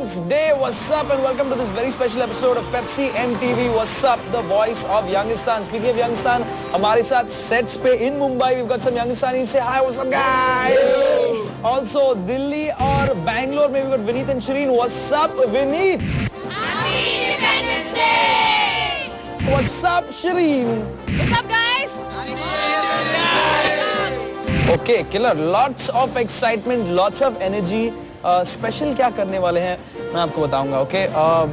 Independence Day. What's up and welcome to this very special episode of Pepsi MTV. What's up, the voice of Youngistan. Speaking of Youngistan, हमारे साथ sets पे in Mumbai we've got some Youngistanis. Say hi, what's up guys? Hello. Also Delhi और Bangalore में we've got Vineet and Shireen. What's up Vineet? Happy Independence Day. What's up Shireen? What's up guys? Okay, killer. Lots of excitement, lots of energy. Special क्या करने वाले हैं मैं आपको बताऊंगा. Okay,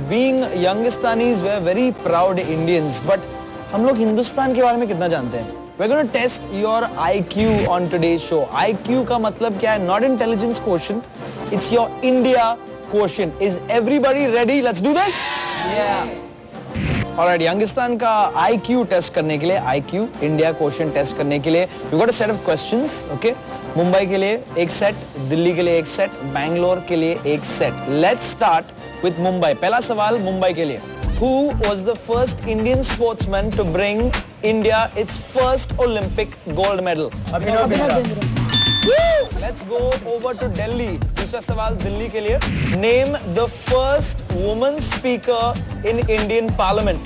being Youngistanis, we are very proud Indians. But हम लोग हिंदुस्तान के बारे में कितना जानते हैं? We're going to test your IQ on today's show. IQ का मतलब क्या है? Not intelligence quotient. It's your India quotient. Is everybody ready? Let's do this. Yeah. Alright, Youngistan का IQ टेस्ट करने के लिए, IQ इंडिया क्वेश्चन टेस्ट करने के लिए we got a set of questions, okay? Mumbai के लिए एक सेट, दिल्ली के लिए एक सेट, बैंगलोर के लिए एक set. Let's start with Mumbai. पहला सवाल मुंबई के लिए. Who was the first Indian sportsman to bring India its first Olympic gold medal? Abhinav Bindra. Let's go over to Delhi. दूसरा सवाल दिल्ली के लिए. Name the first woman speaker in Indian Parliament.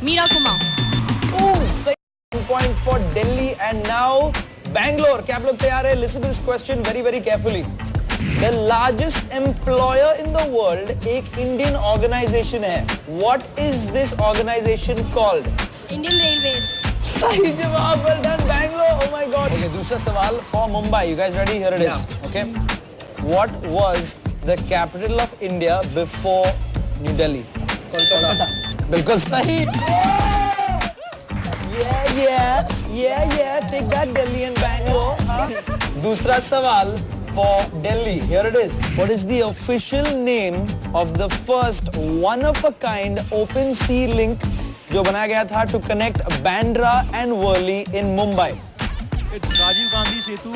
Meera Kumar. Same point for Delhi and now Bangalore. क्या आप लोग तैयार हैं? Listen to this question very very carefully. The largest employer in the world एक Indian organization है. What is this organization called? Indian Railways. सही जवाब. Well done Bangalore. Oh my God. Okay, दूसरा सवाल for Mumbai. You guys ready? Here it is. Okay. What was the capital of India before New Delhi? Kolkata. बिल्कुल सही. Yeah. Take that Delhi and Bangalore. दूसरा सवाल for Delhi. Here it is. What is the official name of the first one-of-a-kind open sea link जो बनाया गया था to connect Bandra and Worli in Mumbai? It's Rajiv Gandhi सेतु.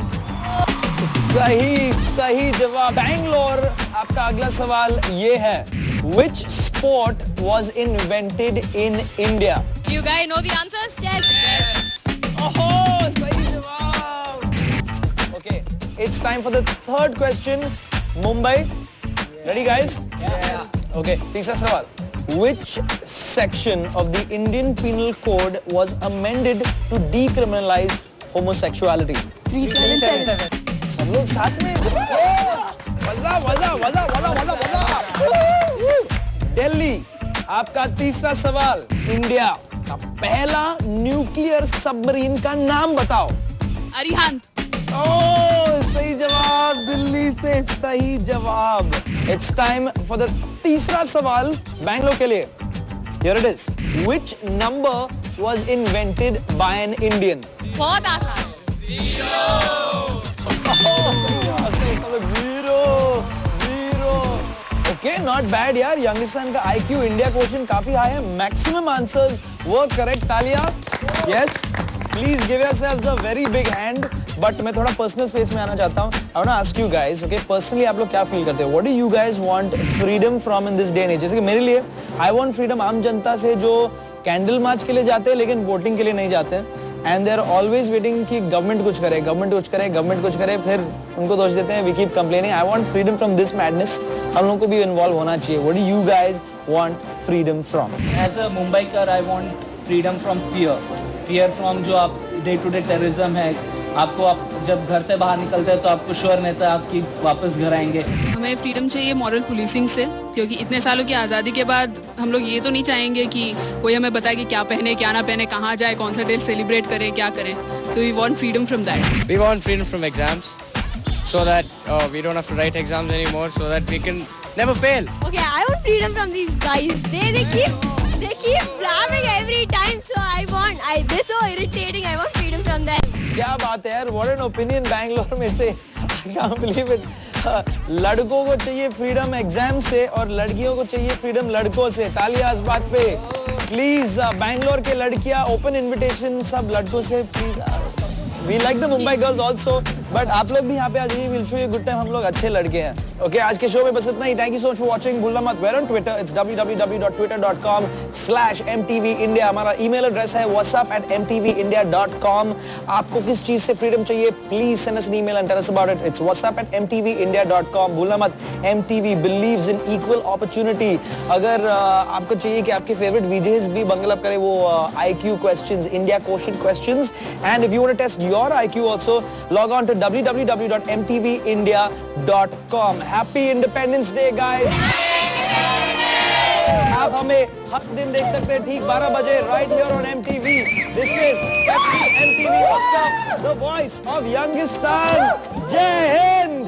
सही जवाब. बैंगलोर आपका अगला सवाल ये है. Which sport was invented in India? You guys know the answers? Yes. Oh, सही जवाब. Okay, it's time for the third question. Mumbai, ready guys? Yeah. Okay, तीसरा सवाल. Which section of the Indian Penal Code was amended to decriminalize homosexuality? 377. सब लोग साथ में. वज़ा. दिल्ली, आपका तीसरा सवाल. इंडिया का पहला न्यूक्लियर सबमरीन का नाम बताओ. Arihant. सही जवाब. दिल्ली से सही जवाब. It's time for the तीसरा सवाल बैंगलोर के लिए. Here it is. Which number was invented by an Indian? बहुत आसान. Zero. Okay, not bad यार. Youngistan का IQ इंडिया क्वेश्चन काफी हाई है. Maximum answers were correct. तालियां. Yes. Please give yourselves a very big hand. But मैं थोड़ा personal space में आना चाहता हूँ. I want to ask you guys, okay, personally आप लोग क्या फील करते हो? What do you guys want freedom from in this day and age? जैसे कि मेरे लिए I want freedom आम जनता से जो कैंडल मार्च के लिए जाते हैं लेकिन वोटिंग के लिए नहीं जाते हैं. And they are always waiting कि गवर्नमेंट कुछ करे, फिर उनको दोष देते हैं. We keep complaining. I want freedom from this madness. हम लोगों को भी इन्वॉल्व होना चाहिए. What do you guys want freedom from? As a Mumbaiker, I want freedom from fear. Fear from जो आप day to day terrorism है. आप जब घर से बाहर निकलते हैं तो आपको श्योर नहीं था आपकी वापस घर आएंगे. हमें फ्रीडम चाहिए मॉरल पुलिसिंग से, क्योंकि इतने सालों की आज़ादी के बाद हम लोग ये तो नहीं चाहेंगे कि कोई हमें बताए कि क्या पहने क्या ना पहने, कहाँ जाए, कौन सा डे सेलिब्रेट करें, क्या करें. So we want freedom from that. We want freedom from exams so that we don't have to write exams anymore, so that we can never fail. Okay, I want freedom from these guys. They keep blabbing every time. So they're so irritating. I want freedom from them. क्या बात है यार. What an opinion Bangalore में से. I can't believe it. लड़कों को चाहिए freedom exam से और लड़कियों को चाहिए फ्रीडम लड़कों से. तालियां इस बात पे. प्लीज बैंगलोर के लड़कियां ओपन इनविटेशन सब लड़कों से please. We like the Mumbai girls also, but आप लोग भी यहाँ पे आ जाइए, will show you good time, हम लोग अच्छे लड़के हैं। ओके, आज के शो में बस इतना ही। Thank you so much for watching. भूलना मत, where on Twitter, it's www.twitter.com/mtvindia। हमारा ईमेल एड्रेस है whatsapp@mtvindia.com। आपको किस चीज से फ्रीडम चाहिए, please send us an email and tell us about it. It's whatsapp@mtvindia.com। भूलना मत, MTV believes in equal opportunity. अगर आपको चाहिए कि आपके फेवरेट वीजेस भी बंगल अप करे वो IQ questions, India question questions, and if you want to test your IQ also, log on to www.mtvindia.com। Happy Independence Day guys. आप हमें हर दिन देख सकते हैं ठीक 12 बजे right here on MTV। This is MTV WhatsApp, the voice of Youngistan. जय हिंद।